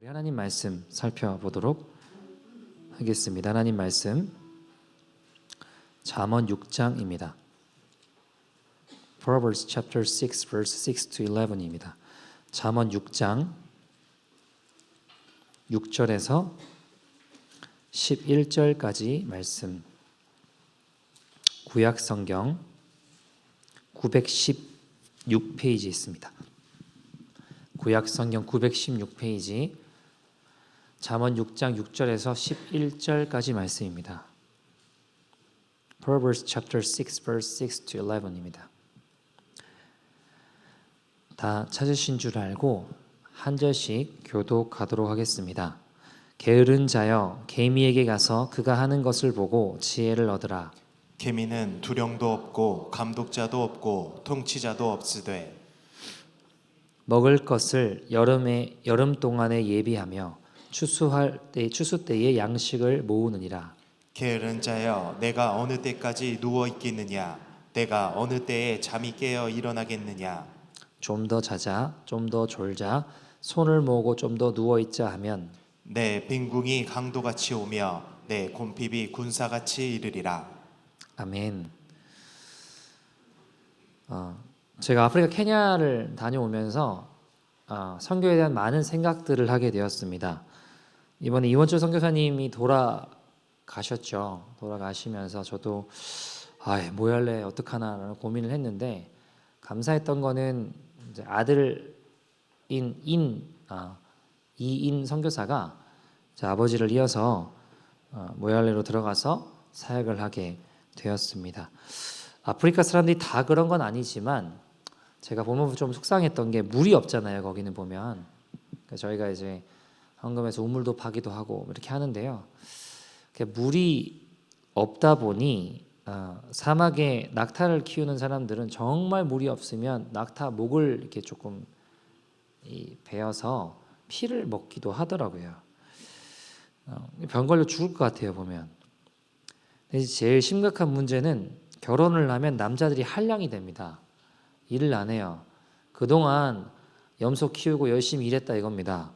우리 하나님 말씀 살펴보도록 하겠습니다. 하나님 말씀 잠언 6장입니다. Proverbs chapter 6 verse 6 to 11입니다. 잠언 6장 6절에서 11절까지 말씀. 구약 성경 916페이지 있습니다. 구약 성경 916페이지 잠언 6장 6절에서 11절까지 말씀입니다. Proverbs chapter 6 verse 6 to 11입니다. 다 찾으신 줄 알고 한 절씩 교독하도록 하겠습니다. 게으른 자여 개미에게 가서 그가 하는 것을 보고 지혜를 얻으라. 개미는 두령도 없고 감독자도 없고 통치자도 없으되 먹을 것을 여름 동안에 예비하며 추수 때에 양식을 모으느니라. 게으른 자여 내가 어느 때까지 누워 있겠느냐 내가 어느 때에 잠이 깨어 일어나겠느냐. 좀 더 자자, 좀 더 졸자, 손을 모으고 좀 더 누워 있자 하면 내 빈궁이 강도같이 오며 내 곰핍이 군사같이 이르리라. 아멘. 제가 아프리카 케냐를 다녀오면서 선교에 대한 많은 생각들을 하게 되었습니다. 이번에 이원철 선교사님이 돌아가셨죠. 돌아가시면서 저도 뭐 할래 어떡하나라는 고민을 했는데 감사했던 거는 이제 아들인 이인 선교사가 제 아버지를 이어서 모얄레로 들어가서 사역을 하게 되었습니다. 아프리카 사람들이 다 그런 건 아니지만 제가 보면 좀 속상했던 게 물이 없잖아요. 거기는 보면 그러니까 저희가 이제 헌금해서 우물도 파기도 하고 이렇게 하는데요. 물이 없다 보니 사막에 낙타를 키우는 사람들은 정말 물이 없으면 낙타 목을 이렇게 조금 베어서 피를 먹기도 하더라고요. 병 걸려 죽을 것 같아요 보면. 제일 심각한 문제는 결혼을 하면 남자들이 한량이 됩니다. 일을 안 해요. 그동안 염소 키우고 열심히 일했다 이겁니다.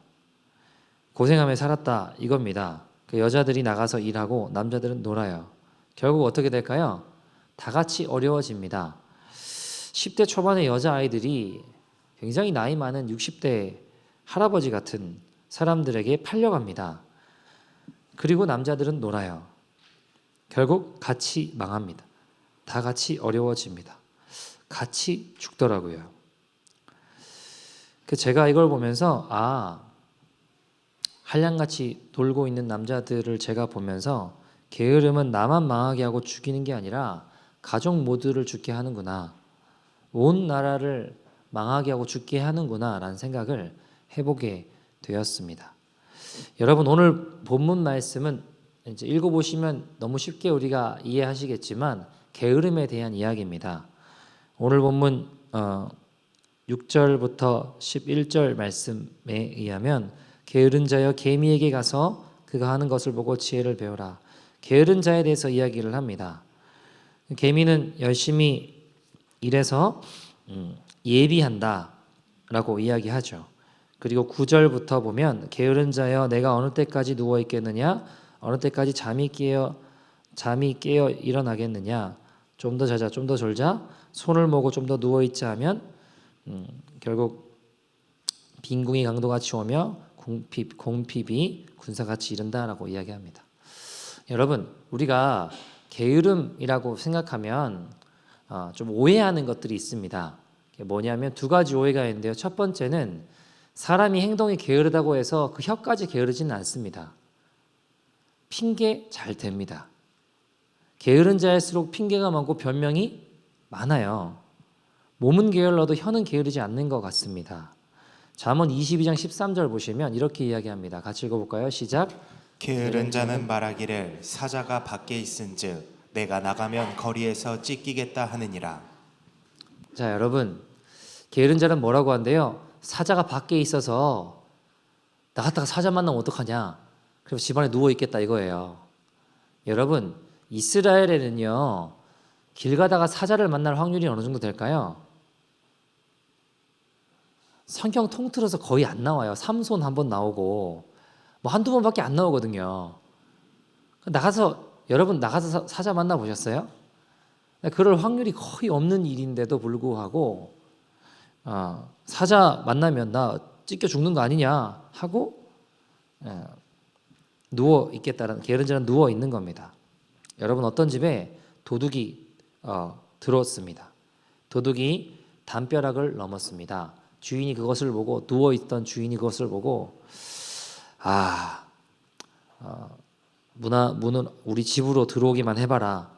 고생하며 살았다 이겁니다. 그 여자들이 나가서 일하고 남자들은 놀아요. 결국 어떻게 될까요? 다 같이 어려워집니다. 10대 초반의 여자아이들이 굉장히 나이 많은 60대 할아버지 같은 사람들에게 팔려갑니다. 그리고 남자들은 놀아요. 결국 같이 망합니다. 다 같이 어려워집니다. 같이 죽더라고요. 제가 이걸 보면서 한량같이 돌고 있는 남자들을 제가 보면서 게으름은 나만 망하게 하고 죽이는 게 아니라 가족 모두를 죽게 하는구나. 온 나라를 망하게 하고 죽게 하는구나 라는 생각을 해보게 되었습니다. 여러분 오늘 본문 말씀은 이제 읽어보시면 너무 쉽게 우리가 이해하시겠지만 게으름에 대한 이야기입니다. 오늘 본문 6절부터 11절 말씀에 의하면 게으른 자여 개미에게 가서 그가 하는 것을 보고 지혜를 배우라. 게으른 자에 대해서 이야기를 합니다. 개미는 열심히 일해서 예비한다 라고 이야기하죠. 그리고 9절부터 보면 게으른 자여 내가 어느 때까지 누워 있겠느냐 어느 때까지 잠이 깨어 일어나겠느냐. 좀 더 자자 좀 더 졸자 손을 모고 좀 더 누워 있자 하면 결국 빈궁이 강도같이 오며 곰핍이 군사같이 이른다라고 이야기합니다. 여러분 우리가 게으름이라고 생각하면 좀 오해하는 것들이 있습니다. 뭐냐면 두 가지 오해가 있는데요. 첫 번째는 사람이 행동이 게으르다고 해서 그 혀까지 게으르지는 않습니다. 핑계 잘 댑니다. 게으른 자일수록 핑계가 많고 변명이 많아요. 몸은 게을러도 혀는 게으르지 않는 것 같습니다. 잠언 22장 13절 보시면 이렇게 이야기합니다. 같이 읽어볼까요? 시작. 게으른 자는 말하기를 사자가 밖에 있은즉 내가 나가면 거리에서 찢기겠다 하느니라. 자 여러분 게으른 자는 뭐라고 한대요? 사자가 밖에 있어서 나갔다가 사자 만나면 어떡하냐? 그럼 집안에 누워 있겠다 이거예요. 여러분 이스라엘에는요 길 가다가 사자를 만날 확률이 어느 정도 될까요? 성경 통틀어서 거의 안 나와요. 삼손 한 번 나오고 뭐 한두 번밖에 안 나오거든요. 여러분 나가서 사자 만나 보셨어요? 그럴 확률이 거의 없는 일인데도 불구하고 사자 만나면 나 찢겨 죽는 거 아니냐 하고 누워 있겠다라는 게으른자는 누워 있는 겁니다. 여러분 어떤 집에 도둑이 들어왔습니다. 도둑이 담벼락을 넘었습니다. 주인이 그것을 보고 누워 있던 주인이 그것을 보고 문은 우리 집으로 들어오기만 해봐라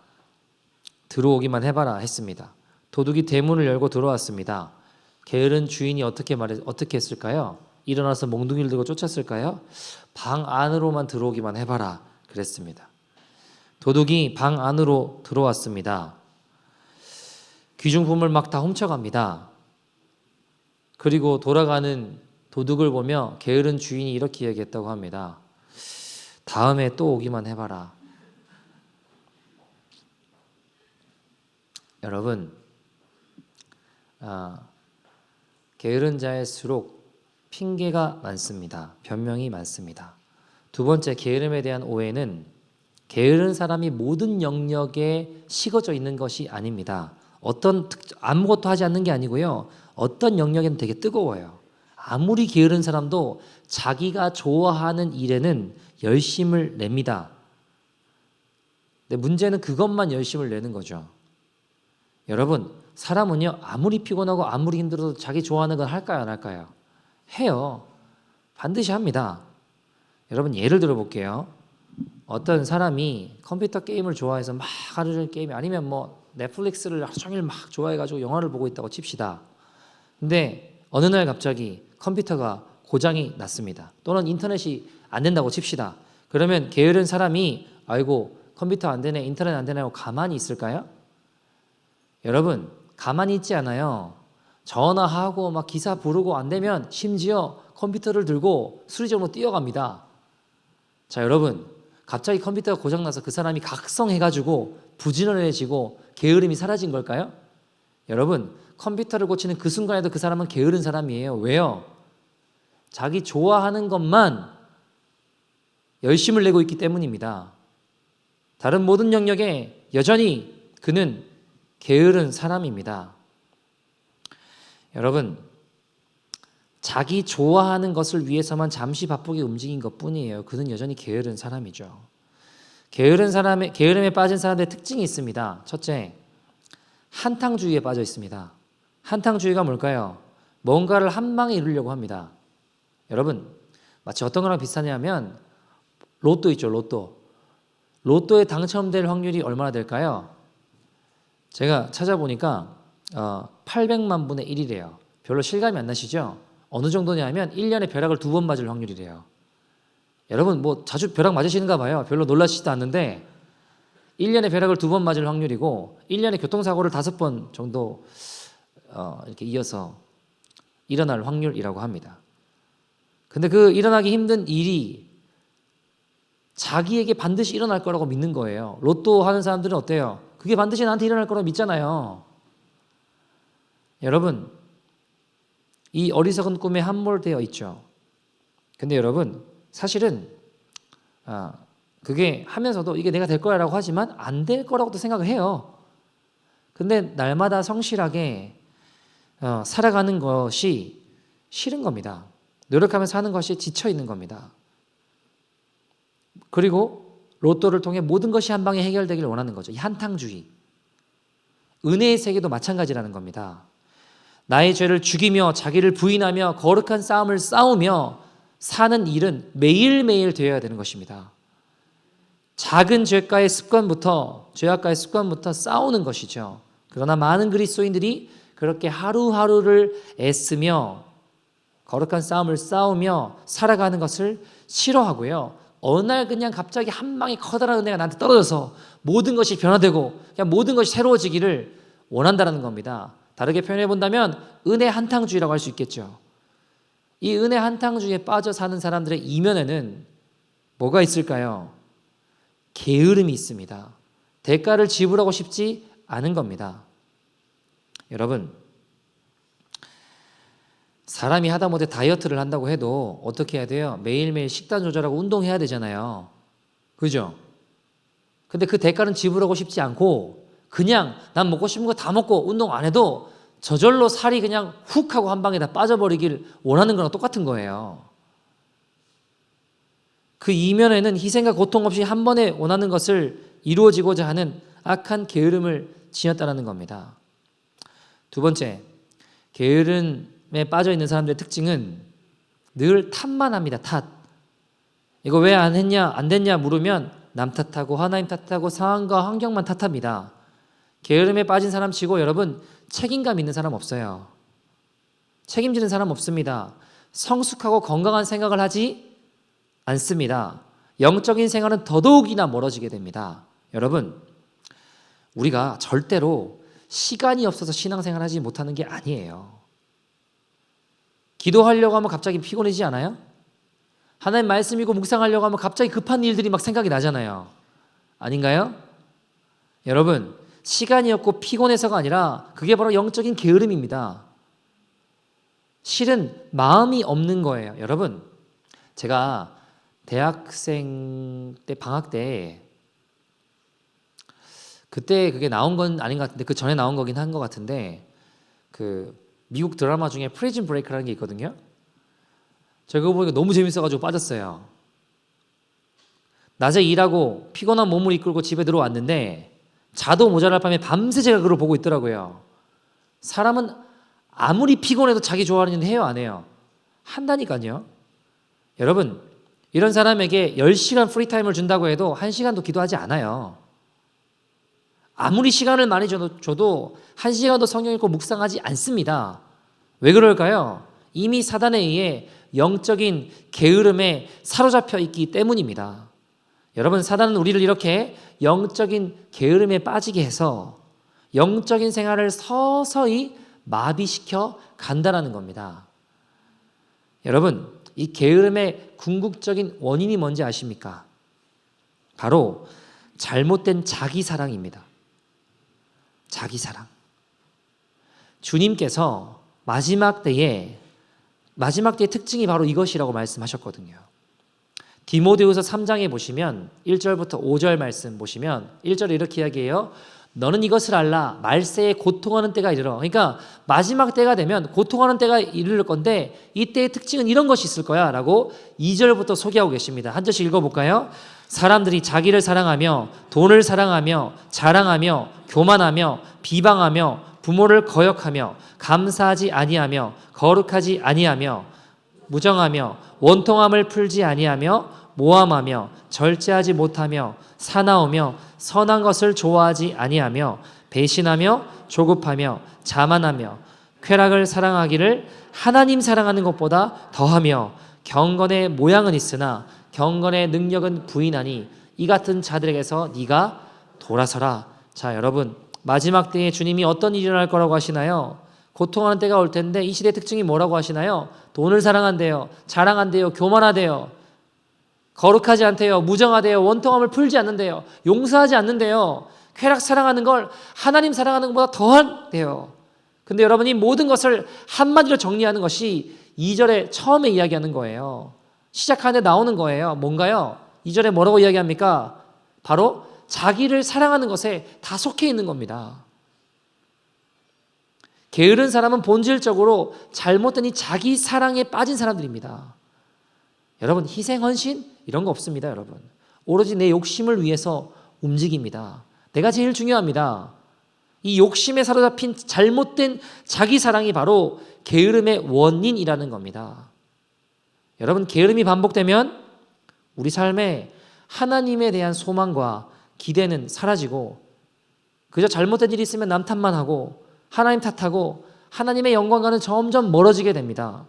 했습니다. 도둑이 대문을 열고 들어왔습니다. 게으른 주인이 어떻게 했을까요? 일어나서 몽둥이를 들고 쫓았을까요? 방 안으로만 들어오기만 해봐라 그랬습니다. 도둑이 방 안으로 들어왔습니다. 귀중품을 막 다 훔쳐갑니다. 그리고 돌아가는 도둑을 보며 게으른 주인이 이렇게 얘기했다고 합니다. 다음에 또 오기만 해봐라. 여러분, 게으른 자일수록 핑계가 많습니다. 변명이 많습니다. 두 번째, 게으름에 대한 오해는 게으른 사람이 모든 영역에 식어져 있는 것이 아닙니다. 아무것도 하지 않는 게 아니고요. 어떤 영역에는 되게 뜨거워요. 아무리 게으른 사람도 자기가 좋아하는 일에는 열심을 냅니다. 근데 문제는 그것만 열심을 내는 거죠. 여러분, 사람은요, 아무리 피곤하고 아무리 힘들어도 자기 좋아하는 건 할까요, 안 할까요? 해요. 반드시 합니다. 여러분, 예를 들어 볼게요. 어떤 사람이 컴퓨터 게임을 좋아해서 막 하루 종일 게임, 아니면 뭐 넷플릭스를 하루 종일 막 좋아해가지고 영화를 보고 있다고 칩시다. 근데 어느 날 갑자기 컴퓨터가 고장이 났습니다. 또는 인터넷이 안 된다고 칩시다. 그러면 게으른 사람이 아이고 컴퓨터 안 되네, 인터넷 안 되네 하고 가만히 있을까요? 여러분, 가만히 있지 않아요. 전화하고 막 기사 부르고 안 되면 심지어 컴퓨터를 들고 수리점으로 뛰어갑니다. 자, 여러분, 갑자기 컴퓨터가 고장나서 그 사람이 각성해가지고 부지런해지고 게으름이 사라진 걸까요? 여러분, 컴퓨터를 고치는 그 순간에도 그 사람은 게으른 사람이에요. 왜요? 자기 좋아하는 것만 열심을 내고 있기 때문입니다. 다른 모든 영역에 여전히 그는 게으른 사람입니다. 여러분, 자기 좋아하는 것을 위해서만 잠시 바쁘게 움직인 것뿐이에요. 그는 여전히 게으른 사람이죠. 게으름에 빠진 사람들의 특징이 있습니다. 첫째, 한탕주의에 빠져 있습니다. 한탕주의가 뭘까요? 뭔가를 한 방에 이루려고 합니다. 여러분, 마치 어떤 거랑 비슷하냐면 로또 있죠, 로또. 로또에 당첨될 확률이 얼마나 될까요? 제가 찾아보니까 800만 분의 1이래요. 별로 실감이 안 나시죠? 어느 정도냐면 1년에 벼락을 2번 맞을 확률이래요. 여러분 뭐 자주 벼락 맞으시는가 봐요. 별로 놀라시지도 않는데 1년에 벼락을 2번 맞을 확률이고 1년에 교통사고를 5번 정도 이렇게 이어서 일어날 확률이라고 합니다. 근데 그 일어나기 힘든 일이 자기에게 반드시 일어날 거라고 믿는 거예요. 로또 하는 사람들은 어때요? 그게 반드시 나한테 일어날 거라고 믿잖아요. 여러분, 이 어리석은 꿈에 함몰되어 있죠. 근데 여러분, 사실은 그게 하면서도 이게 내가 될 거라고 하지만 안 될 거라고도 생각을 해요. 근데 날마다 성실하게 살아가는 것이 싫은 겁니다. 노력하면서 하는 것이 지쳐 있는 겁니다. 그리고 로또를 통해 모든 것이 한 방에 해결되기를 원하는 거죠. 이 한탕주의. 은혜의 세계도 마찬가지라는 겁니다. 나의 죄를 죽이며 자기를 부인하며 거룩한 싸움을 싸우며 사는 일은 매일매일 되어야 되는 것입니다. 작은 죄악과의 습관부터 싸우는 것이죠. 그러나 많은 그리스도인들이 그렇게 하루하루를 애쓰며 거룩한 싸움을 싸우며 살아가는 것을 싫어하고요. 어느 날 그냥 갑자기 한 방에 커다란 은혜가 나한테 떨어져서 모든 것이 변화되고 그냥 모든 것이 새로워지기를 원한다는 겁니다. 다르게 표현해 본다면 은혜 한탕주의라고 할 수 있겠죠. 이 은혜 한탕주의에 빠져 사는 사람들의 이면에는 뭐가 있을까요? 게으름이 있습니다. 대가를 지불하고 싶지 않은 겁니다. 여러분, 사람이 하다못해 다이어트를 한다고 해도 어떻게 해야 돼요? 매일매일 식단 조절하고 운동해야 되잖아요. 그죠? 근데 그 대가는 지불하고 싶지 않고 그냥 난 먹고 싶은 거 다 먹고 운동 안 해도 저절로 살이 그냥 훅 하고 한 방에 다 빠져버리길 원하는 거랑 똑같은 거예요. 그 이면에는 희생과 고통 없이 한 번에 원하는 것을 이루어지고자 하는 악한 게으름을 지녔다는 겁니다. 두 번째, 게으름에 빠져 있는 사람들의 특징은 늘 탓만 합니다. 탓. 이거 왜 안 했냐, 안 됐냐 물으면 남 탓하고 하나님 탓하고 상황과 환경만 탓합니다. 게으름에 빠진 사람 치고 여러분 책임감 있는 사람 없어요. 책임지는 사람 없습니다. 성숙하고 건강한 생각을 하지 않습니다. 영적인 생활은 더더욱이나 멀어지게 됩니다. 여러분, 우리가 절대로 시간이 없어서 신앙생활 하지 못하는 게 아니에요. 기도하려고 하면 갑자기 피곤해지지 않아요? 하나님 말씀 읽고 묵상하려고 하면 갑자기 급한 일들이 막 생각이 나잖아요. 아닌가요? 여러분, 시간이 없고 피곤해서가 아니라 그게 바로 영적인 게으름입니다. 실은 마음이 없는 거예요. 여러분, 제가 대학생 때 방학 때 그때 그게 나온 건 아닌 것 같은데 그 전에 나온 거긴 한 것 같은데 그 미국 드라마 중에 프리즌 브레이크라는 게 있거든요. 제가 그거 보니까 너무 재밌어가지고 빠졌어요. 낮에 일하고 피곤한 몸을 이끌고 집에 들어왔는데 자도 모자랄 밤에 밤새 제가 그걸 보고 있더라고요. 사람은 아무리 피곤해도 자기 좋아하는 일 해요, 안 해요? 한다니까요. 여러분, 이런 사람에게 10시간 프리타임을 준다고 해도 1시간도 기도하지 않아요. 아무리 시간을 많이 줘도 1시간도 성경 읽고 묵상하지 않습니다. 왜 그럴까요? 이미 사단에 의해 영적인 게으름에 사로잡혀 있기 때문입니다. 여러분, 사단은 우리를 이렇게 영적인 게으름에 빠지게 해서 영적인 생활을 서서히 마비시켜 간다라는 겁니다. 여러분, 이 게으름의 궁극적인 원인이 뭔지 아십니까? 바로 잘못된 자기사랑입니다. 자기사랑. 주님께서 마지막 때의 특징이 바로 이것이라고 말씀하셨거든요. 디모데후서 3장에 보시면 1절부터 5절 말씀 보시면 1절에 이렇게 이야기해요. 너는 이것을 알라. 말세에 고통하는 때가 이르러. 그러니까 마지막 때가 되면 고통하는 때가 이르를 건데 이때의 특징은 이런 것이 있을 거야 라고 2절부터 소개하고 계십니다. 한 절씩 읽어볼까요? 사람들이 자기를 사랑하며 돈을 사랑하며 자랑하며 교만하며 비방하며 부모를 거역하며 감사하지 아니하며 거룩하지 아니하며 무정하며 원통함을 풀지 아니하며 모함하며 절제하지 못하며 사나우며 선한 것을 좋아하지 아니하며 배신하며 조급하며 자만하며 쾌락을 사랑하기를 하나님 사랑하는 것보다 더하며 경건의 모양은 있으나 경건의 능력은 부인하니 이 같은 자들에게서 네가 돌아서라. 자, 여러분, 마지막 때에 주님이 어떤 일이 일어날 거라고 하시나요? 고통하는 때가 올 텐데 이 시대의 특징이 뭐라고 하시나요? 돈을 사랑한대요. 자랑한대요. 교만하대요. 거룩하지 않대요. 무정하대요. 원통함을 풀지 않는데요. 용서하지 않는데요. 쾌락 사랑하는 걸 하나님 사랑하는 것보다 더한대요. 근데 여러분, 이 모든 것을 한마디로 정리하는 것이 2절에 처음에 이야기하는 거예요. 시작하는데 나오는 거예요. 뭔가요? 2절에 뭐라고 이야기합니까? 바로 자기를 사랑하는 것에 다 속해 있는 겁니다. 게으른 사람은 본질적으로 잘못된 이 자기 사랑에 빠진 사람들입니다. 여러분, 희생, 헌신 이런 거 없습니다. 여러분, 오로지 내 욕심을 위해서 움직입니다. 내가 제일 중요합니다. 이 욕심에 사로잡힌 잘못된 자기 사랑이 바로 게으름의 원인이라는 겁니다. 여러분, 게으름이 반복되면 우리 삶에 하나님에 대한 소망과 기대는 사라지고 그저 잘못된 일이 있으면 남 탓만 하고 하나님 탓하고 하나님의 영광과는 점점 멀어지게 됩니다.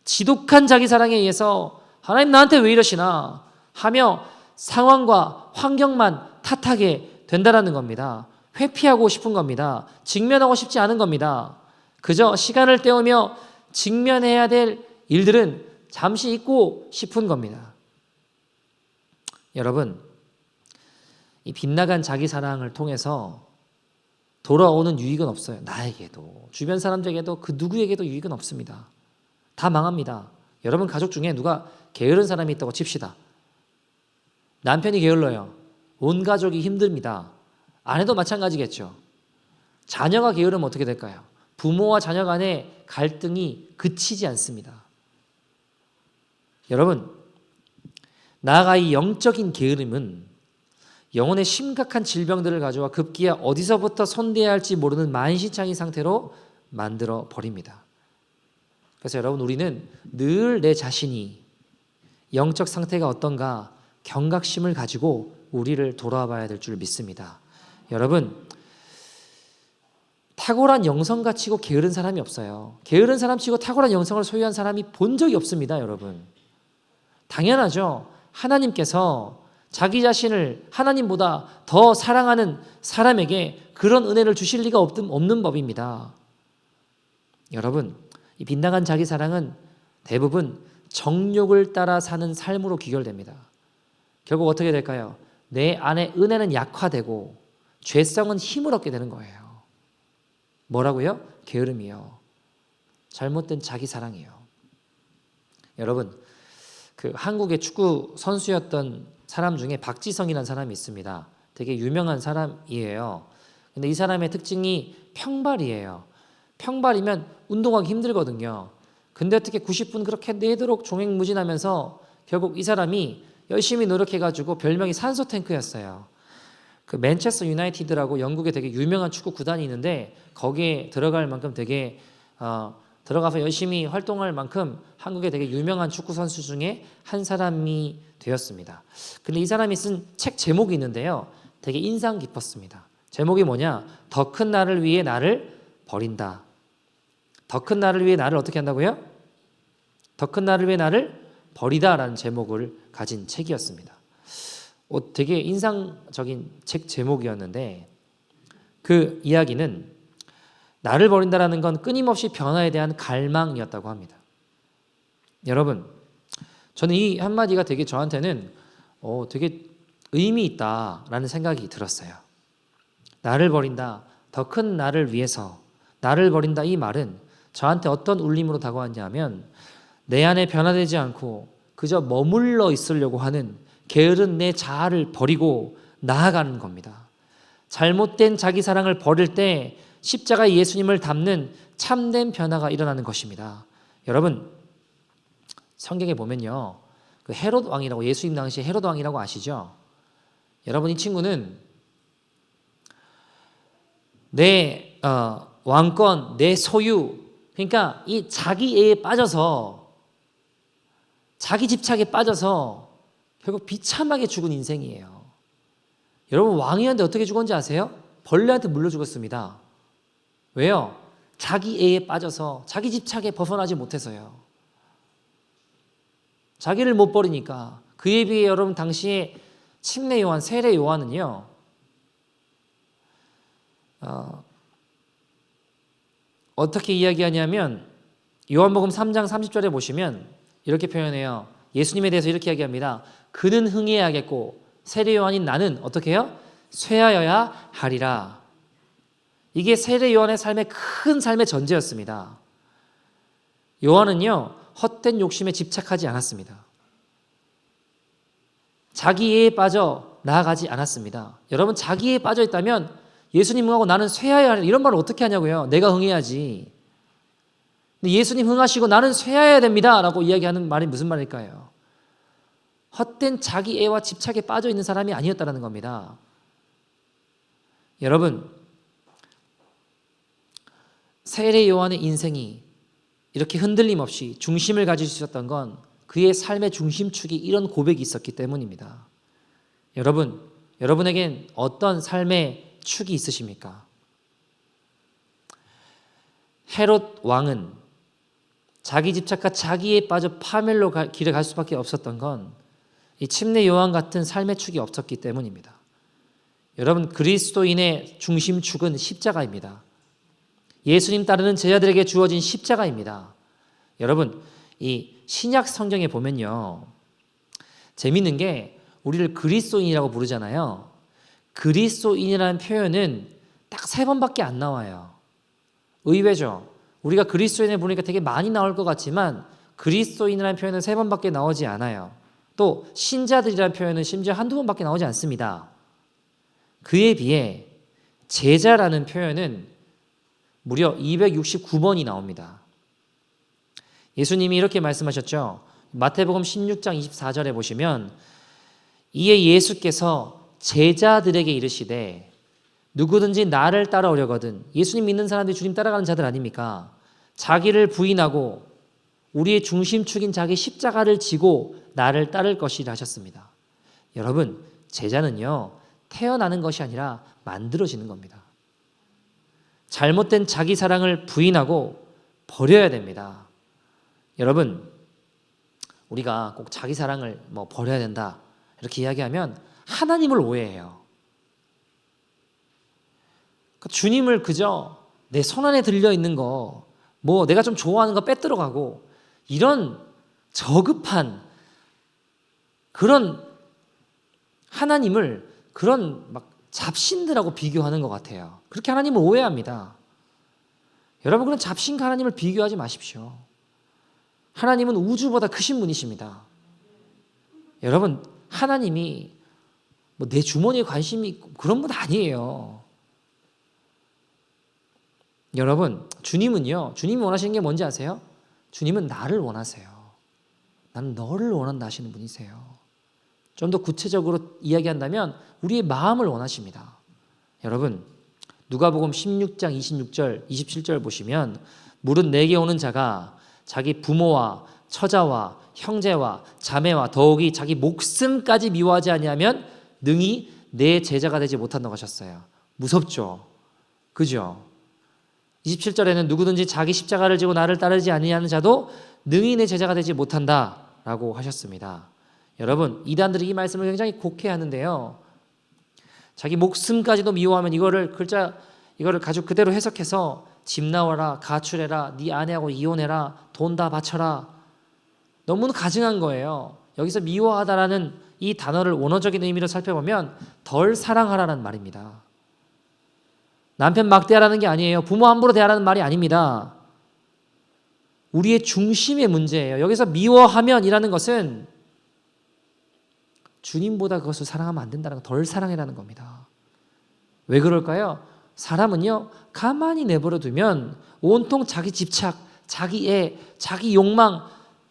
지독한 자기 사랑에 의해서 하나님 나한테 왜 이러시나 하며 상황과 환경만 탓하게 된다는 겁니다. 회피하고 싶은 겁니다. 직면하고 싶지 않은 겁니다. 그저 시간을 때우며 직면해야 될 일들은 잠시 잊고 싶은 겁니다. 여러분, 이 빗나간 자기 사랑을 통해서 돌아오는 유익은 없어요. 나에게도, 주변 사람들에게도, 그 누구에게도 유익은 없습니다. 다 망합니다. 여러분 가족 중에 누가 게으른 사람이 있다고 칩시다. 남편이 게을러요. 온 가족이 힘듭니다. 아내도 마찬가지겠죠. 자녀가 게으르면 어떻게 될까요? 부모와 자녀 간의 갈등이 그치지 않습니다. 여러분, 나아가 이 영적인 게으름은 영혼의 심각한 질병들을 가져와 급기야 어디서부터 손대야 할지 모르는 만신창이 상태로 만들어 버립니다. 그래서 여러분, 우리는 늘 내 자신이 영적 상태가 어떤가 경각심을 가지고 우리를 돌아봐야 될 줄 믿습니다. 여러분, 탁월한 영성가 치고 게으른 사람이 없어요. 게으른 사람 치고 탁월한 영성을 소유한 사람이 본 적이 없습니다. 여러분, 당연하죠. 하나님께서 자기 자신을 하나님보다 더 사랑하는 사람에게 그런 은혜를 주실 리가 없는 법입니다. 여러분, 이 빗나간 자기 사랑은 대부분 정욕을 따라 사는 삶으로 귀결됩니다. 결국 어떻게 될까요? 내 안에 은혜는 약화되고 죄성은 힘을 얻게 되는 거예요. 뭐라고요? 게으름이요. 잘못된 자기 사랑이요. 여러분, 그 한국의 축구 선수였던 사람 중에 박지성이라는 사람이 있습니다. 되게 유명한 사람이에요. 근데 이 사람의 특징이 평발이에요. 평발이면 운동하기 힘들거든요. 근데 어떻게 90분 그렇게 내도록 종횡무진하면서 결국 이 사람이 열심히 노력해가지고 별명이 산소 탱크였어요. 그 맨체스터 유나이티드라고 영국에 되게 유명한 축구 구단이 있는데 거기에 들어갈 만큼 되게 들어가서 열심히 활동할 만큼 한국의 되게 유명한 축구 선수 중에 한 사람이 되었습니다. 근데 이 사람이 쓴 책 제목이 있는데요, 되게 인상 깊었습니다. 제목이 뭐냐? 더 큰 나를 위해 나를 버린다. 더 큰 나를 위해 나를 어떻게 한다고요? 더 큰 나를 위해 나를 버리다라는 제목을 가진 책이었습니다. 되게 인상적인 책 제목이었는데 그 이야기는 나를 버린다라는 건 끊임없이 변화에 대한 갈망이었다고 합니다. 여러분, 저는 이 한마디가 되게 저한테는 되게 의미 있다라는 생각이 들었어요. 나를 버린다, 더 큰 나를 위해서 나를 버린다, 이 말은 저한테 어떤 울림으로 다가왔냐면 내 안에 변화되지 않고 그저 머물러 있으려고 하는 게으른 내 자아를 버리고 나아가는 겁니다. 잘못된 자기 사랑을 버릴 때 십자가에 예수님을 담는 참된 변화가 일어나는 것입니다. 여러분, 성경에 보면요, 그 헤롯 왕이라고, 예수님 당시에 헤롯 왕이라고 아시죠? 여러분, 이 친구는 내 왕권, 내 소유, 그러니까 이 자기애에 빠져서, 자기 집착에 빠져서 결국 비참하게 죽은 인생이에요. 여러분, 왕이었는데 어떻게 죽었는지 아세요? 벌레한테 물려 죽었습니다. 왜요? 자기 애에 빠져서, 자기 집착에 벗어나지 못해서요. 자기를 못 버리니까. 그에 비해 여러분, 당시에 침례 요한, 세례 요한은요, 어떻게 이야기하냐면 요한복음 3장 30절에 보시면 이렇게 표현해요. 예수님에 대해서 이렇게 이야기합니다. 그는 흥해야겠고 세례 요한인 나는 어떻게 해요? 쇠하여야 하리라. 이게 세례 요한의 큰 삶의 전제였습니다. 요한은요, 헛된 욕심에 집착하지 않았습니다. 자기애에 빠져 나아가지 않았습니다. 여러분, 자기애에 빠져 있다면 예수님 흥하고 나는 쇠하여야 하리라, 이런 말을 어떻게 하냐고요. 내가 흥해야지. 근데 예수님 흥하시고 나는 쇠하여야 됩니다 라고 이야기하는 말이 무슨 말일까요? 헛된 자기애와 집착에 빠져 있는 사람이 아니었다는 겁니다. 여러분, 세례 요한의 인생이 이렇게 흔들림 없이 중심을 가질 수 있었던 건 그의 삶의 중심축이 이런 고백이 있었기 때문입니다. 여러분, 여러분에겐 어떤 삶의 축이 있으십니까? 헤롯 왕은 자기 집착과 자기에 빠져 파멸로 길을 갈 수밖에 없었던 건 이 침례 요한 같은 삶의 축이 없었기 때문입니다. 여러분, 그리스도인의 중심축은 십자가입니다. 예수님 따르는 제자들에게 주어진 십자가입니다. 여러분, 이 신약 성경에 보면요, 재밌는 게 우리를 그리스도인이라고 부르잖아요. 그리스도인이라는 표현은 딱 3번밖에 안 나와요. 의외죠. 우리가 그리스도인을 부르니까 되게 많이 나올 것 같지만 그리스도인이라는 표현은 3번밖에 나오지 않아요. 또 신자들이라는 표현은 심지어 한두 번밖에 나오지 않습니다. 그에 비해 제자라는 표현은 무려 269번이 나옵니다. 예수님이 이렇게 말씀하셨죠. 마태복음 16장 24절에 보시면 이에 예수께서 제자들에게 이르시되 누구든지 나를 따라오려거든. 예수님 믿는 사람들이 주님 따라가는 자들 아닙니까? 자기를 부인하고 우리의 중심축인 자기 십자가를 지고 나를 따를 것이라 하셨습니다. 여러분, 제자는요, 태어나는 것이 아니라 만들어지는 겁니다. 잘못된 자기 사랑을 부인하고 버려야 됩니다. 여러분, 우리가 꼭 자기 사랑을 버려야 된다 이렇게 이야기하면 하나님을 오해해요. 주님을 그저 내 손안에 들려있는 거, 내가 좀 좋아하는 거 빼들어가고 이런 저급한 그런 하나님을 그런 잡신들하고 비교하는 것 같아요. 그렇게 하나님을 오해합니다. 여러분, 그런 잡신과 하나님을 비교하지 마십시오. 하나님은 우주보다 크신 분이십니다. 여러분, 하나님이 내 주머니에 관심이 있고 그런 분 아니에요. 여러분, 주님은요, 주님이 원하시는 게 뭔지 아세요? 주님은 나를 원하세요. 나는 너를 원한다 하시는 분이세요. 좀 더 구체적으로 이야기한다면 우리의 마음을 원하십니다. 여러분, 누가복음 16장 26절, 27절 보시면 무릇 내게 오는 자가 자기 부모와 처자와 형제와 자매와 더욱이 자기 목숨까지 미워하지 아니하면 능히 내 제자가 되지 못한다고 하셨어요. 무섭죠? 그죠? 27절에는 누구든지 자기 십자가를 지고 나를 따르지 아니하는 자도 능히 내 제자가 되지 못한다라고 하셨습니다. 여러분, 이단들이 이 말씀을 굉장히 곡해하는데요. 자기 목숨까지도 미워하면 이거를 가지고 그대로 해석해서 집 나와라, 가출해라, 네 아내하고 이혼해라, 돈 다 바쳐라. 너무 가증한 거예요. 여기서 미워하다라는 이 단어를 원어적인 의미로 살펴보면 덜 사랑하라는 말입니다. 남편 막 대하라는 게 아니에요. 부모 함부로 대하라는 말이 아닙니다. 우리의 중심의 문제예요. 여기서 미워하면이라는 것은 주님보다 그것을 사랑하면 안 된다는 거, 덜 사랑해라는 겁니다. 왜 그럴까요? 사람은요, 가만히 내버려 두면 온통 자기 집착, 자기 애, 자기 욕망,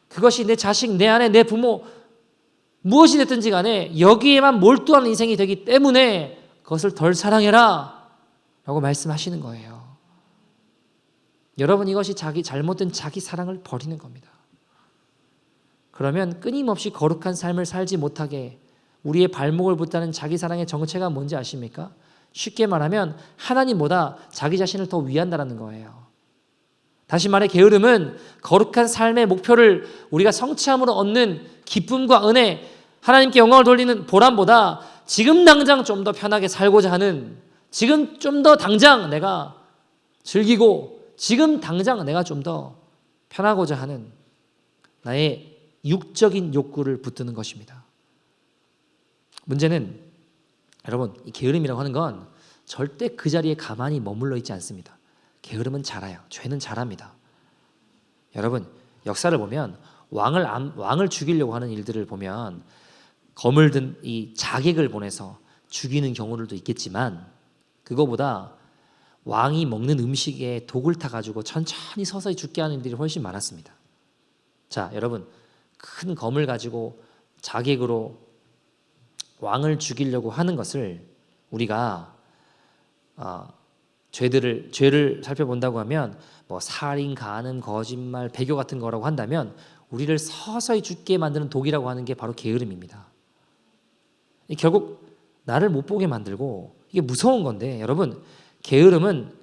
그것이 내 자식, 내 아내, 내 부모 무엇이 됐든지 간에 여기에만 몰두하는 인생이 되기 때문에 그것을 덜 사랑해라 라고 말씀하시는 거예요. 여러분, 이것이 잘못된 자기 사랑을 버리는 겁니다. 그러면 끊임없이 거룩한 삶을 살지 못하게 우리의 발목을 붙다는 자기 사랑의 정체가 뭔지 아십니까? 쉽게 말하면 하나님보다 자기 자신을 더 위한다는 거예요. 다시 말해 게으름은 거룩한 삶의 목표를 우리가 성취함으로 얻는 기쁨과 은혜, 하나님께 영광을 돌리는 보람보다 지금 당장 좀 더 편하게 살고자 하는, 지금 좀 더 당장 내가 즐기고 지금 당장 내가 좀 더 편하고자 하는 나의 육적인 욕구를 붙드는 것입니다. 문제는 여러분, 이 게으름이라고 하는 건 절대 그 자리에 가만히 머물러 있지 않습니다. 게으름은 자라요. 죄는 자랍니다. 여러분, 역사를 보면 왕을 죽이려고 하는 일들을 보면 검을 든 이 자객을 보내서 죽이는 경우들도 있겠지만 그거보다 왕이 먹는 음식에 독을 타가지고 천천히 서서히 죽게 하는 일들이 훨씬 많았습니다. 자, 여러분, 큰 검을 가지고 자객으로 왕을 죽이려고 하는 것을 우리가 죄를 살펴본다고 하면 살인, 간음, 거짓말, 배교 같은 거라고 한다면 우리를 서서히 죽게 만드는 독이라고 하는 게 바로 게으름입니다. 결국 나를 못 보게 만들고 이게 무서운 건데, 여러분, 게으름은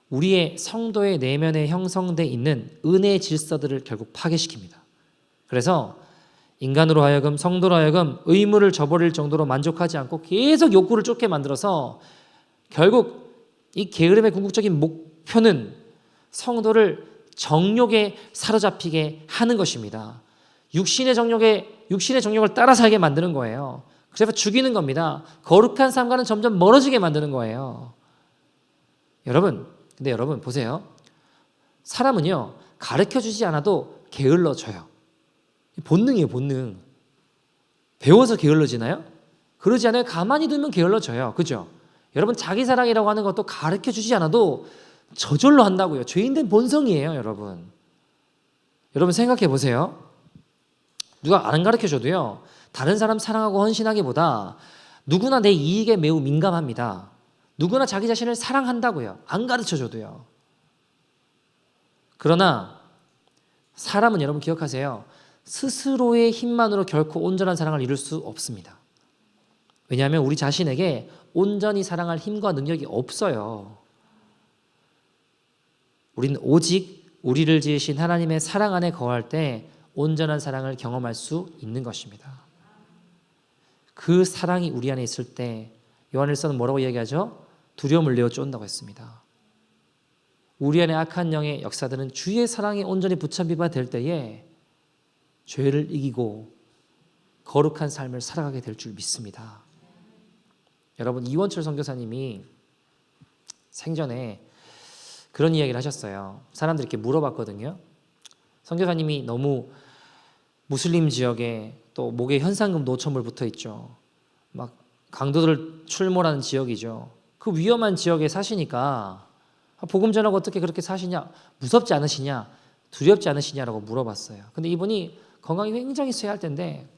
우리의 성도의 내면에 형성돼 있는 은혜의 질서들을 결국 파괴시킵니다. 그래서 인간으로 하여금, 성도로 하여금 의무를 저버릴 정도로 만족하지 않고 계속 욕구를 쫓게 만들어서 결국 이 게으름의 궁극적인 목표는 성도를 정욕에 사로잡히게 하는 것입니다. 육신의 정욕을 따라 살게 만드는 거예요. 그래서 죽이는 겁니다. 거룩한 삶과는 점점 멀어지게 만드는 거예요. 근데 여러분 보세요. 사람은요, 가르쳐주지 않아도 게을러져요. 본능이에요, 본능. 배워서 게을러지나요? 그러지 않아요. 가만히 두면 게을러져요. 그죠? 여러분, 자기 사랑이라고 하는 것도 가르쳐주지 않아도 저절로 한다고요. 죄인된 본성이에요, 여러분. 여러분 생각해 보세요. 누가 안 가르쳐줘도요, 다른 사람 사랑하고 헌신하기보다 누구나 내 이익에 매우 민감합니다. 누구나 자기 자신을 사랑한다고요. 안 가르쳐줘도요. 그러나 사람은 여러분 기억하세요. 스스로의 힘만으로 결코 온전한 사랑을 이룰 수 없습니다. 왜냐하면 우리 자신에게 온전히 사랑할 힘과 능력이 없어요. 우리는 오직 우리를 지으신 하나님의 사랑 안에 거할 때 온전한 사랑을 경험할 수 있는 것입니다. 그 사랑이 우리 안에 있을 때 요한일서는 뭐라고 이야기하죠? 두려움을 내어 쫓는다고 했습니다. 우리 안에 악한 영의 역사들은 주의 사랑에 온전히 붙잡히게 될 때에 죄를 이기고 거룩한 삶을 살아가게 될 줄 믿습니다. 여러분, 이원철 선교사님이 생전에 그런 이야기를 하셨어요. 사람들이 이렇게 물어봤거든요. 선교사님이 너무 무슬림 지역에 또 목에 현상금 노천물 붙어 있죠. 막 강도들 출몰하는 지역이죠. 그 위험한 지역에 사시니까 복음 전하고 어떻게 그렇게 사시냐? 무섭지 않으시냐? 두렵지 않으시냐라고 물어봤어요. 근데 이분이 건강이 굉장히 쇠할 텐데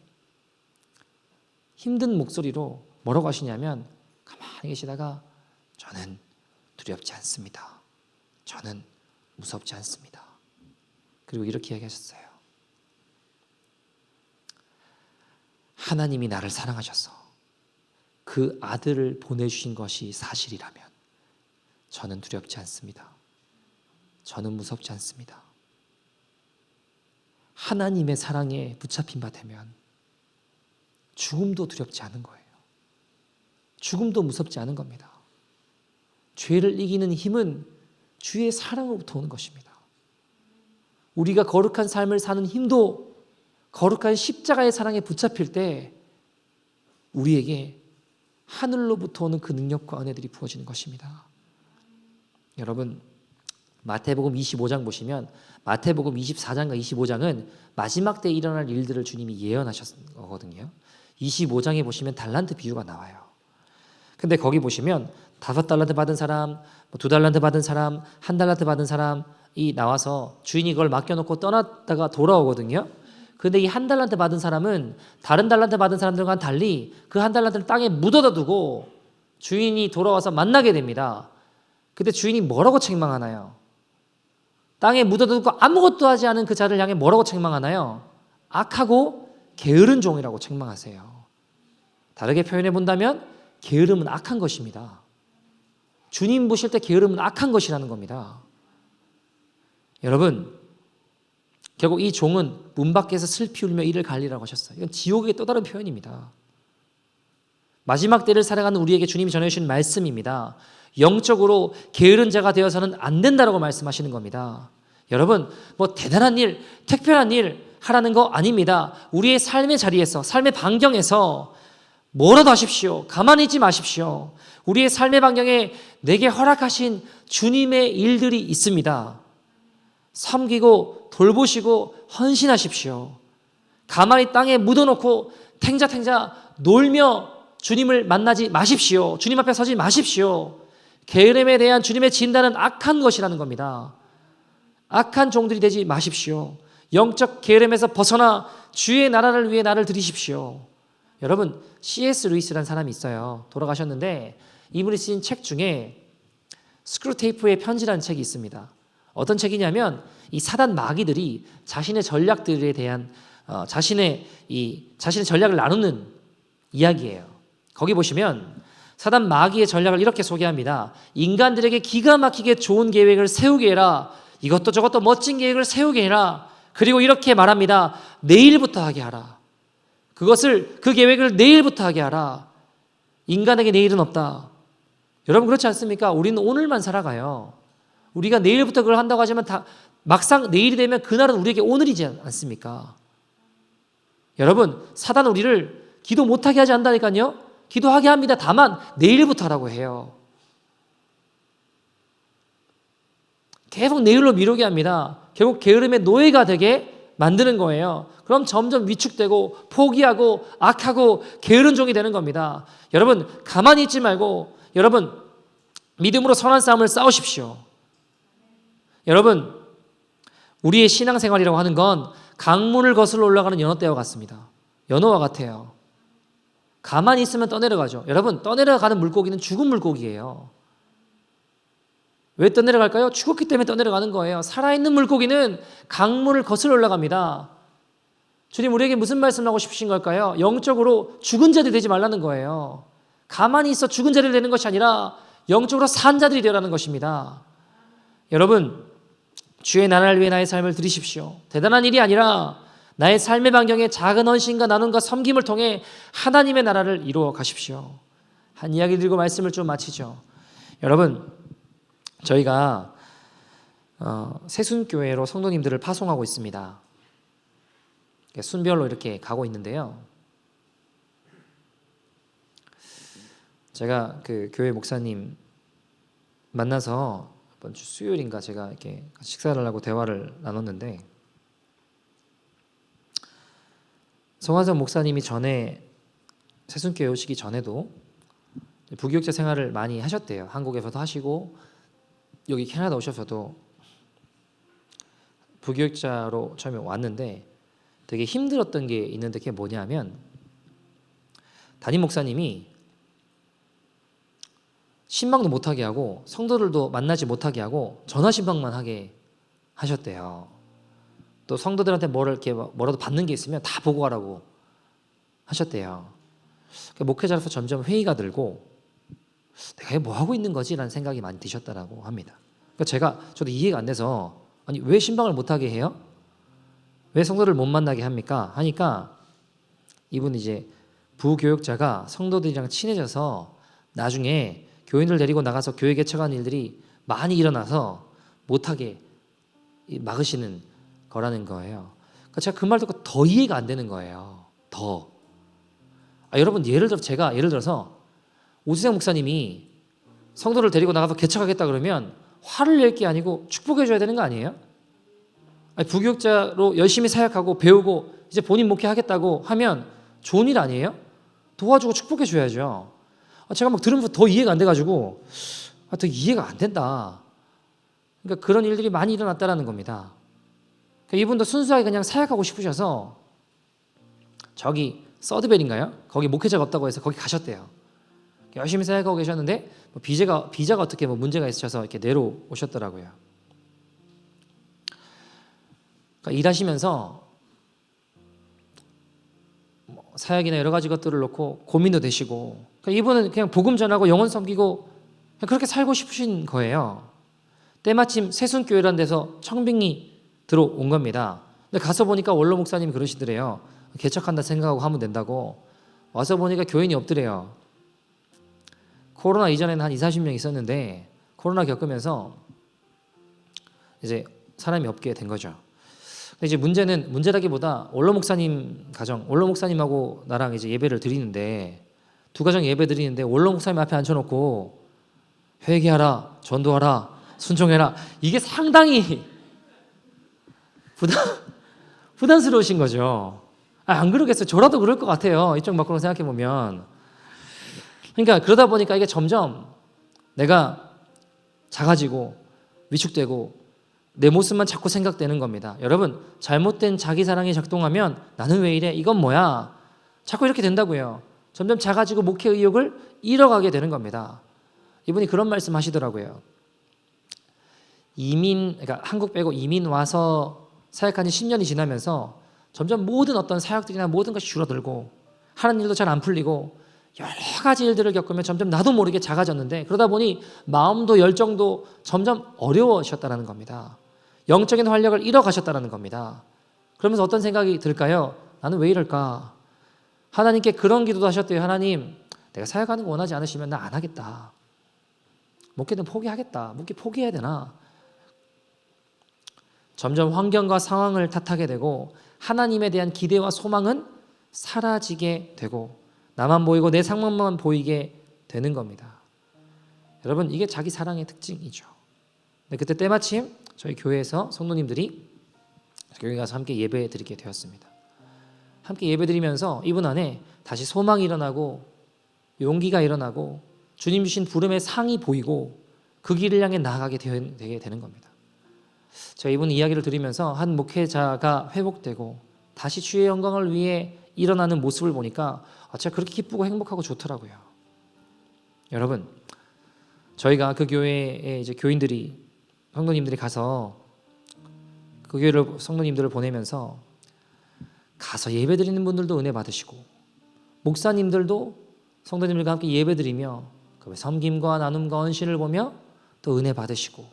힘든 목소리로 뭐라고 하시냐면 가만히 계시다가 저는 두렵지 않습니다. 저는 무섭지 않습니다. 그리고 이렇게 얘기하셨어요. 하나님이 나를 사랑하셔서 그 아들을 보내주신 것이 사실이라면 저는 두렵지 않습니다. 저는 무섭지 않습니다. 하나님의 사랑에 붙잡힌 바 되면 죽음도 두렵지 않은 거예요. 죽음도 무섭지 않은 겁니다. 죄를 이기는 힘은 주의 사랑으로부터 오는 것입니다. 우리가 거룩한 삶을 사는 힘도 거룩한 십자가의 사랑에 붙잡힐 때 우리에게 하늘로부터 오는 그 능력과 은혜들이 부어지는 것입니다. 여러분, 마태복음 25장 보시면 마태복음 24장과 25장은 마지막 때 일어날 일들을 주님이 예언하셨거든요. 25장에 보시면 달란트 비유가 나와요. 근데 거기 보시면 5달란트 받은 사람, 2달란트 받은 사람, 1달란트 받은 사람이 나와서 주인이 그걸 맡겨놓고 떠났다가 돌아오거든요. 근데 이 1달란트 받은 사람은 다른 달란트 받은 사람들과는 달리 그 1달란트를 땅에 묻어다 두고 주인이 돌아와서 만나게 됩니다. 그때 주인이 뭐라고 책망하나요? 땅에 묻어다 두고 아무것도 하지 않은 그 자를 향해 뭐라고 책망하나요? 악하고 게으른 종이라고 책망하세요. 다르게 표현해 본다면 게으름은 악한 것입니다. 주님 보실 때 게으름은 악한 것이라는 겁니다. 여러분, 결국 이 종은 문 밖에서 슬피 울며 이를 갈리라고 하셨어요. 이건 지옥의 또 다른 표현입니다. 마지막 때를 살아가는 우리에게 주님이 전해주신 말씀입니다. 영적으로 게으른 자가 되어서는 안 된다라고 말씀하시는 겁니다. 여러분, 뭐 대단한 일, 특별한 일 하라는 거 아닙니다. 우리의 삶의 자리에서, 삶의 반경에서 뭐라도 하십시오. 가만히 있지 마십시오. 우리의 삶의 반경에 내게 허락하신 주님의 일들이 있습니다. 섬기고 돌보시고 헌신하십시오. 가만히 땅에 묻어놓고 탱자탱자 놀며 주님을 만나지 마십시오. 주님 앞에 서지 마십시오. 게으름에 대한 주님의 진단은 악한 것이라는 겁니다. 악한 종들이 되지 마십시오. 영적 게으름에서 벗어나 주의 나라를 위해 나를 드리십시오. 여러분, C.S. 루이스라는 사람이 있어요. 돌아가셨는데 이분이 쓰신 책 중에 스크루테이프의 편지라는 책이 있습니다. 어떤 책이냐면 이 사단 마귀들이 자신의 전략들에 대한 자신의 전략을 나누는 이야기예요. 거기 보시면 사단 마귀의 전략을 이렇게 소개합니다. 인간들에게 기가 막히게 좋은 계획을 세우게 해라. 이것도 저것도 멋진 계획을 세우게 해라. 그리고 이렇게 말합니다. 내일부터 하게 하라. 그 계획을 내일부터 하게 하라. 인간에게 내일은 없다. 여러분, 그렇지 않습니까? 우리는 오늘만 살아가요. 우리가 내일부터 그걸 한다고 하지만 막상 내일이 되면 그날은 우리에게 오늘이지 않습니까? 여러분, 사단은 우리를 기도 못하게 하지 않는다니까요. 기도하게 합니다. 다만 내일부터 하라고 해요. 계속 내일로 미루게 합니다. 결국 게으름의 노예가 되게 만드는 거예요. 그럼 점점 위축되고 포기하고 악하고 게으른 종이 되는 겁니다. 여러분 가만히 있지 말고 여러분 믿음으로 선한 싸움을 싸우십시오. 여러분 우리의 신앙생활이라고 하는 건 강문을 거슬러 올라가는 연어떼와 같습니다. 연어와 같아요. 가만히 있으면 떠내려가죠. 여러분 떠내려가는 물고기는 죽은 물고기예요. 왜 떠내려갈까요? 죽었기 때문에 떠내려가는 거예요. 살아있는 물고기는 강물을 거슬러 올라갑니다. 주님 우리에게 무슨 말씀하고 싶으신 걸까요? 영적으로 죽은 자들이 되지 말라는 거예요. 가만히 있어 죽은 자들이 되는 것이 아니라 영적으로 산 자들이 되라는 것입니다. 여러분 주의 나라를 위해 나의 삶을 드리십시오. 대단한 일이 아니라 나의 삶의 반경에 작은 헌신과 나눔과 섬김을 통해 하나님의 나라를 이루어 가십시오. 한 이야기 드리고 말씀을 좀 마치죠. 여러분 저희가 새순교회로 성도님들을 파송하고 있습니다. 순별로 이렇게 가고 있는데요. 제가 그 교회 목사님 만나서 이번 주 수요일인가 제가 이렇게 식사를 하고 대화를 나눴는데 송하선 목사님이 전에 새순교회 오시기 전에도 부교육자 생활을 많이 하셨대요. 한국에서도 하시고 여기 캐나다 오셔서도 부교육자로 처음에 왔는데 되게 힘들었던 게 있는데 그게 뭐냐면 담임 목사님이 신방도 못하게 하고 성도들도 만나지 못하게 하고 전화 신방만 하게 하셨대요. 또 성도들한테 뭐라도 받는 게 있으면 다 보고하라고 하셨대요. 목회자로서 점점 회의가 들고 내가 뭐 하고 있는 거지? 라는 생각이 많이 드셨다라고 합니다. 그러니까 저도 이해가 안 돼서 아니 왜 신방을 못하게 해요? 왜 성도를 못 만나게 합니까? 하니까 이분 이제 부교육자가 성도들이랑 친해져서 나중에 교인들 데리고 나가서 교회 개척하는 일들이 많이 일어나서 못하게 막으시는 거라는 거예요. 그러니까 제가 그 말 듣고 더 이해가 안 되는 거예요. 더. 여러분 예를 들어서 오수생 목사님이 성도를 데리고 나가서 개척하겠다 그러면 화를 낼 게 아니고 축복해 줘야 되는 거 아니에요? 부교육자로 열심히 사역하고 배우고 이제 본인 목회하겠다고 하면 좋은 일 아니에요? 도와주고 축복해 줘야죠. 제가 막 들으면서 더 이해가 안 돼가지고 더 이해가 안 된다. 그러니까 그런 일들이 많이 일어났다라는 겁니다. 그러니까 이분도 순수하게 그냥 사역하고 싶으셔서 저기 서드벨인가요? 거기 목회자가 없다고 해서 거기 가셨대요. 열심히 사역하고 계셨는데 비자가 어떻게 문제가 있으셔서 이렇게 내려오셨더라고요. 그러니까 일하시면서 사역이나 여러 가지 것들을 놓고 고민도 되시고 그러니까 이분은 그냥 복음 전하고 영혼 섬기고 그렇게 살고 싶으신 거예요. 때마침 새순교회라는 데서 청빙이 들어온 겁니다. 근데 가서 보니까 원로 목사님이 그러시더래요. 개척한다 생각하고 하면 된다고. 와서 보니까 교인이 없더래요. 코로나 이전에는 한 20-40명 있었는데 코로나 겪으면서 이제 사람이 없게 된 거죠. 근데 이제 문제라기보다 원로 목사님하고 나랑 이제 예배를 드리는데 두 가정 예배 드리는데 원로 목사님 앞에 앉혀놓고 회개하라, 전도하라, 순종해라. 이게 상당히 부담스러우신 거죠. 안 그러겠어요. 저라도 그럴 것 같아요. 이쪽 밖으로 생각해 보면. 그러니까 그러다 보니까 이게 점점 내가 작아지고 위축되고 내 모습만 자꾸 생각되는 겁니다. 여러분 잘못된 자기 사랑이 작동하면 나는 왜 이래? 이건 뭐야? 자꾸 이렇게 된다고요. 점점 작아지고 목회 의욕을 잃어가게 되는 겁니다. 이분이 그런 말씀 하시더라고요. 그러니까 한국 빼고 이민 와서 사역한 지 10년이 지나면서 점점 모든 어떤 사역들이나 모든 것이 줄어들고 하는 일도 잘 안 풀리고 여러 가지 일들을 겪으면 점점 나도 모르게 작아졌는데 그러다 보니 마음도 열정도 점점 어려워지셨다는 겁니다. 영적인 활력을 잃어가셨다는 겁니다. 그러면서 어떤 생각이 들까요? 나는 왜 이럴까? 하나님께 그런 기도도 하셨대요. 하나님, 내가 사역하는 거 원하지 않으시면 나 안 하겠다. 목회는 포기하겠다. 목회 포기해야 되나? 점점 환경과 상황을 탓하게 되고 하나님에 대한 기대와 소망은 사라지게 되고 나만 보이고 내 상황만 보이게 되는 겁니다. 여러분 이게 자기 사랑의 특징이죠. 근데 그때 때마침 저희 교회에서 성도님들이 교회 가서 함께 예배 드리게 되었습니다. 함께 예배 드리면서 이분 안에 다시 소망이 일어나고 용기가 일어나고 주님 주신 부름의 상이 보이고 그 길을 향해 나아가게 되게 되는 겁니다. 제가 이분 이야기를 들으면서 한 목회자가 회복되고 다시 주의 영광을 위해 일어나는 모습을 보니까 제가 그렇게 기쁘고 행복하고 좋더라고요. 여러분, 저희가 그 교회에 이제 교인들이 성도님들이 가서 그 교회를 성도님들을 보내면서 가서 예배드리는 분들도 은혜 받으시고 목사님들도 성도님들과 함께 예배드리며 그 섬김과 나눔과 헌신을 보며 또 은혜 받으시고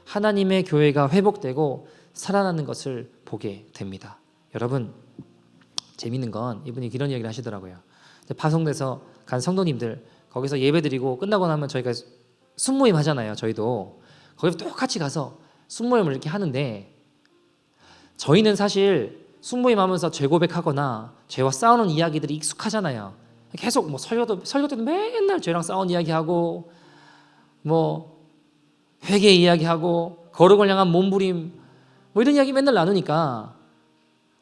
하나님의 교회가 회복되고 살아나는 것을 보게 됩니다. 여러분, 재밌는 건 이분이 이런 이야기를 하시더라고요. 파송돼서 간 성도님들 거기서 예배드리고 끝나고 나면 저희가 순모임 하잖아요. 저희도 거기서 똑같이 가서 순모임을 이렇게 하는데 저희는 사실 순모임 하면서 죄 고백하거나 죄와 싸우는 이야기들이 익숙하잖아요. 계속 뭐 설교 때도 맨날 죄랑 싸운 이야기하고 뭐 회개 이야기하고 거룩을 향한 몸부림 뭐 이런 이야기 맨날 나누니까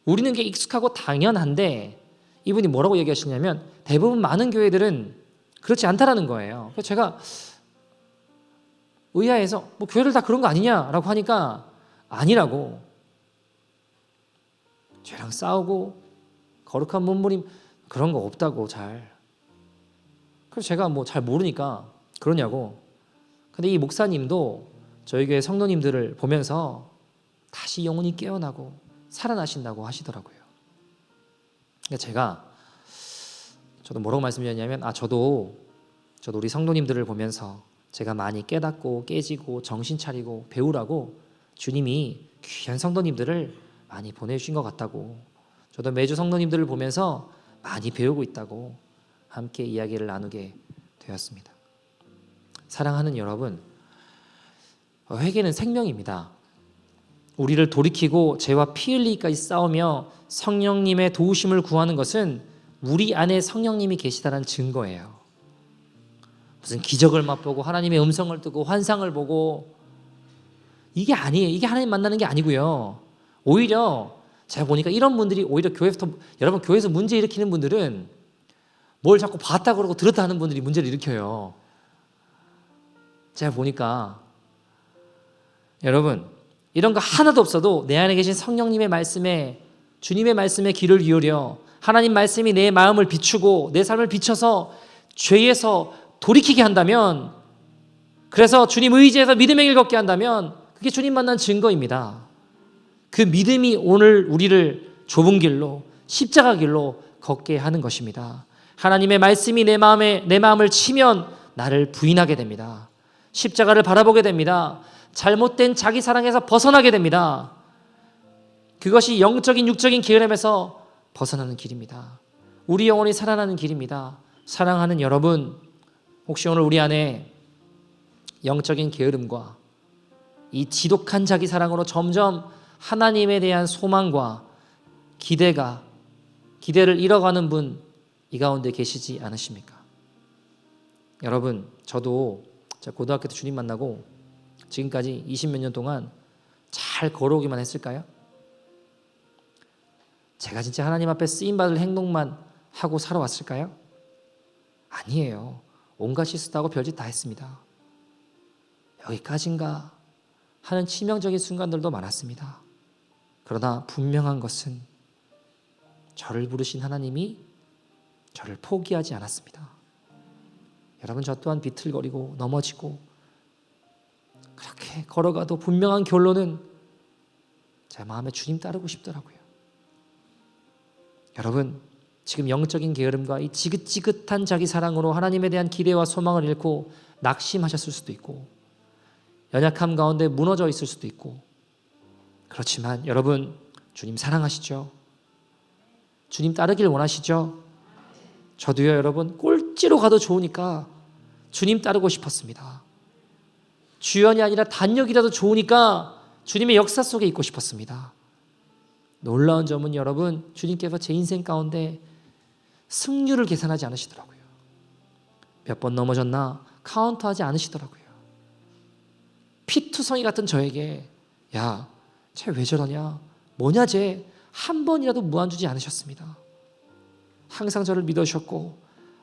우리는 게 익숙하고 당연한데 이분이 뭐라고 얘기하시냐면 대부분 많은 교회들은 그렇지 않다라는 거예요. 그래서 제가 의아해서 뭐 교회들 다 그런 거 아니냐라고 하니까 아니라고. 죄랑 싸우고 거룩한 몸부림 그런 거 없다고 잘. 그래서 제가 뭐 잘 모르니까 그러냐고. 근데 이 목사님도 저희 교회 성도님들을 보면서 다시 영혼이 깨어나고 살아나신다고 하시더라고요. 그러니까 제가 저도 뭐라고 말씀드렸냐면 저도 우리 성도님들을 보면서 제가 많이 깨닫고 깨지고 정신 차리고 배우라고 주님이 귀한 성도님들을 많이 보내주신 것 같다고 저도 매주 성도님들을 보면서 많이 배우고 있다고 함께 이야기를 나누게 되었습니다. 사랑하는 여러분, 회개는 생명입니다. 우리를 돌이키고 죄와 피 흘리기까지 싸우며 성령님의 도우심을 구하는 것은 우리 안에 성령님이 계시다는 증거예요. 무슨 기적을 맛보고 하나님의 음성을 듣고 환상을 보고 이게 아니에요. 이게 하나님 만나는 게 아니고요. 오히려 제가 보니까 이런 분들이 오히려 여러분 교회에서 문제 일으키는 분들은 뭘 자꾸 봤다 그러고 들었다 하는 분들이 문제를 일으켜요. 제가 보니까 여러분 이런 거 하나도 없어도 내 안에 계신 성령님의 말씀에 주님의 말씀에 귀를 기울여 하나님 말씀이 내 마음을 비추고 내 삶을 비춰서 죄에서 돌이키게 한다면 그래서 주님 의지해서 믿음의 길 걷게 한다면 그게 주님 만난 증거입니다. 그 믿음이 오늘 우리를 좁은 길로 십자가 길로 걷게 하는 것입니다. 하나님의 말씀이 내 마음을 치면 나를 부인하게 됩니다. 십자가를 바라보게 됩니다. 잘못된 자기 사랑에서 벗어나게 됩니다. 그것이 영적인 육적인 게으름에서 벗어나는 길입니다. 우리 영혼이 살아나는 길입니다. 사랑하는 여러분, 혹시 오늘 우리 안에 영적인 게으름과 이 지독한 자기 사랑으로 점점 하나님에 대한 소망과 기대를 잃어가는 분 이 가운데 계시지 않으십니까? 여러분, 저도 제가 고등학교 때 주님 만나고 지금까지 20몇 년 동안 잘 걸어오기만 했을까요? 제가 진짜 하나님 앞에 쓰임받을 행동만 하고 살아왔을까요? 아니에요. 온갖 실수도 하고 별짓 다 했습니다. 여기까지인가 하는 치명적인 순간들도 많았습니다. 그러나 분명한 것은 저를 부르신 하나님이 저를 포기하지 않았습니다. 여러분, 저 또한 비틀거리고 넘어지고 그렇게 걸어가도 분명한 결론은 제 마음에 주님 따르고 싶더라고요. 여러분, 지금 영적인 게으름과 이 지긋지긋한 자기 사랑으로 하나님에 대한 기대와 소망을 잃고 낙심하셨을 수도 있고 연약함 가운데 무너져 있을 수도 있고 그렇지만 여러분, 주님 사랑하시죠? 주님 따르길 원하시죠? 저도요, 여러분, 꼴찌로 가도 좋으니까 주님 따르고 싶었습니다. 주연이 아니라 단역이라도 좋으니까 주님의 역사 속에 있고 싶었습니다. 놀라운 점은 여러분, 주님께서 제 인생 가운데 승률을 계산하지 않으시더라고요. 몇 번 넘어졌나 카운트하지 않으시더라고요. 피투성이 같은 저에게 야, 쟤 왜 저러냐? 뭐냐 쟤? 한 번이라도 무안주지 않으셨습니다. 항상 저를 믿어주셨고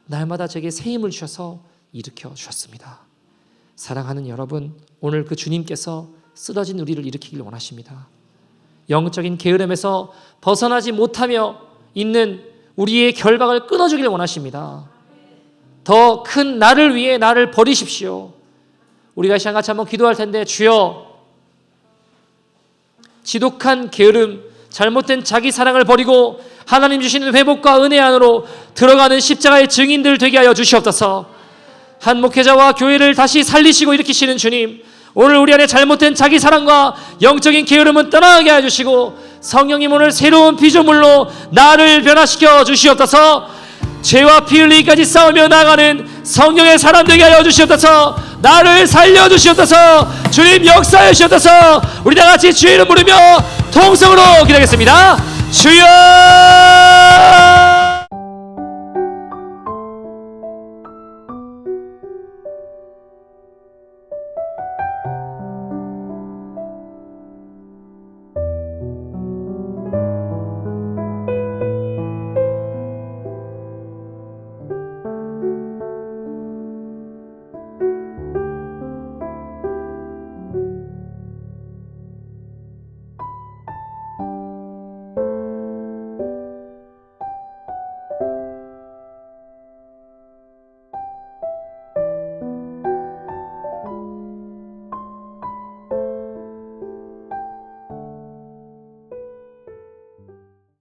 날마다 제게 새 힘을 주셔서 일으켜 주셨습니다. 사랑하는 여러분, 오늘 그 주님께서 쓰러진 우리를 일으키길 원하십니다. 영적인 게으름에서 벗어나지 못하며 있는 우리의 결박을 끊어주길 원하십니다. 더 큰 나를 위해 나를 버리십시오. 우리가 시간 같이 한번 기도할 텐데, 주여, 지독한 게으름, 잘못된 자기 사랑을 버리고 하나님 주시는 회복과 은혜 안으로 들어가는 십자가의 증인들 되게 하여 주시옵소서. 한 목회자와 교회를 다시 살리시고 일으키시는 주님, 오늘 우리 안에 잘못된 자기 사랑과 영적인 게으름은 떠나게 해주시고 성령님 오늘 새로운 피조물로 나를 변화시켜 주시옵소서. 죄와 피 흘리기까지 싸우며 나가는 성령의 사람 되게 하여 주시옵소서. 나를 살려 주시옵소서. 주님 역사해 주시옵소서. 우리 다 같이 주의 이름 부르며 통성으로 기도하겠습니다. 주여.